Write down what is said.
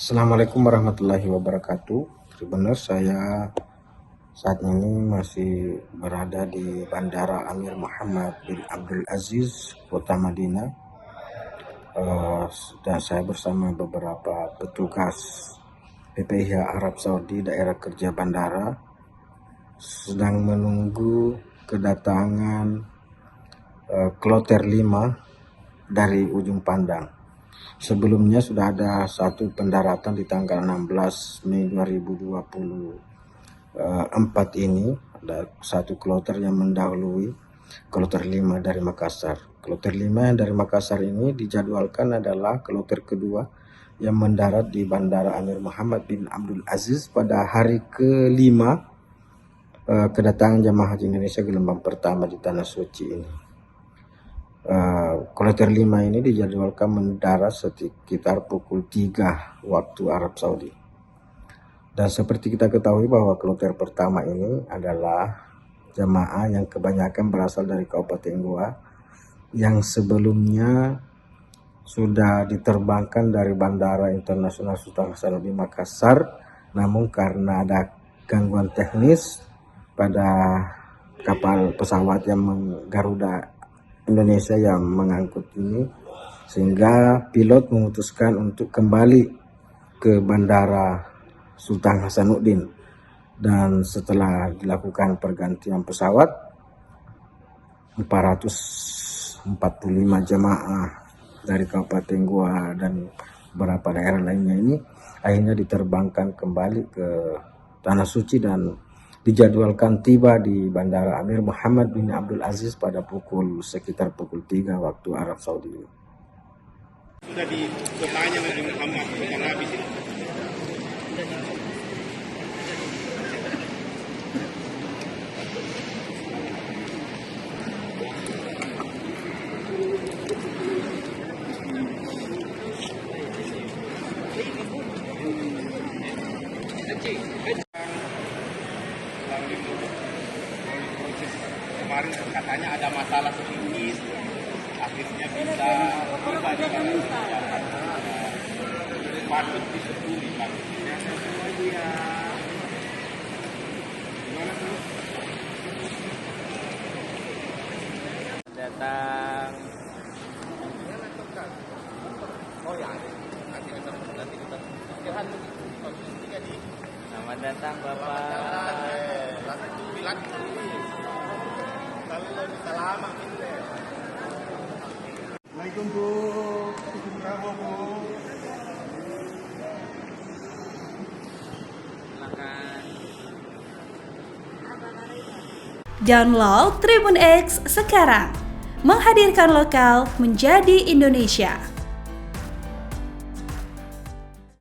Assalamualaikum warahmatullahi wabarakatuh. Sebenarnya saya saat ini masih berada di Bandara Amir Muhammad bin Abdul Aziz, Kota Madinah. Dan saya bersama beberapa petugas PPIH Arab Saudi daerah kerja bandara sedang menunggu kedatangan kloter 5 dari ujung pandang. Sebelumnya sudah ada satu pendaratan di tanggal 16 Mei 2024 ini. Ada satu kloter yang mendahului kloter 5 dari Makassar. Kloter 5 yang dari Makassar ini dijadwalkan adalah kloter kedua yang mendarat di Bandara Amir Muhammad bin Abdul Aziz pada hari ke-5 kedatangan jamaah haji Indonesia gelombang pertama di Tanah Suci ini. Kloter 5 ini dijadwalkan mendarat sekitar pukul 3 waktu Arab Saudi. Dan seperti kita ketahui bahwa kloter pertama ini adalah jamaah yang kebanyakan berasal dari Kabupaten Goa yang sebelumnya sudah diterbangkan dari Bandara Internasional Sultan Hasanuddin Makassar, namun karena ada gangguan teknis pada kapal pesawat yang Garuda Indonesia yang mengangkut ini, sehingga pilot memutuskan untuk kembali ke Bandara Sultan Hasanuddin. Dan setelah dilakukan pergantian pesawat, 445 jemaah dari Kabupaten Goa dan beberapa daerah lainnya ini akhirnya diterbangkan kembali ke Tanah Suci dan dijadwalkan tiba di Bandara Amir Muhammad bin Abdul Aziz pada sekitar pukul 3 waktu Arab Saudi. Sudah di kotanya Nabi Muhammad bukan habis ini. Kemarin katanya ada masalah sedikit, akhirnya bisa tiba di patut disyukuri patutnya. Datang. Oh ya, nanti kita istirahat di. Selamat datang Bapak. Bilang kalau bisa lama gitu. Assalamualaikum Bu. Bravo Bu. Silakan. Download Tribun X sekarang. Menghadirkan lokal menjadi Indonesia.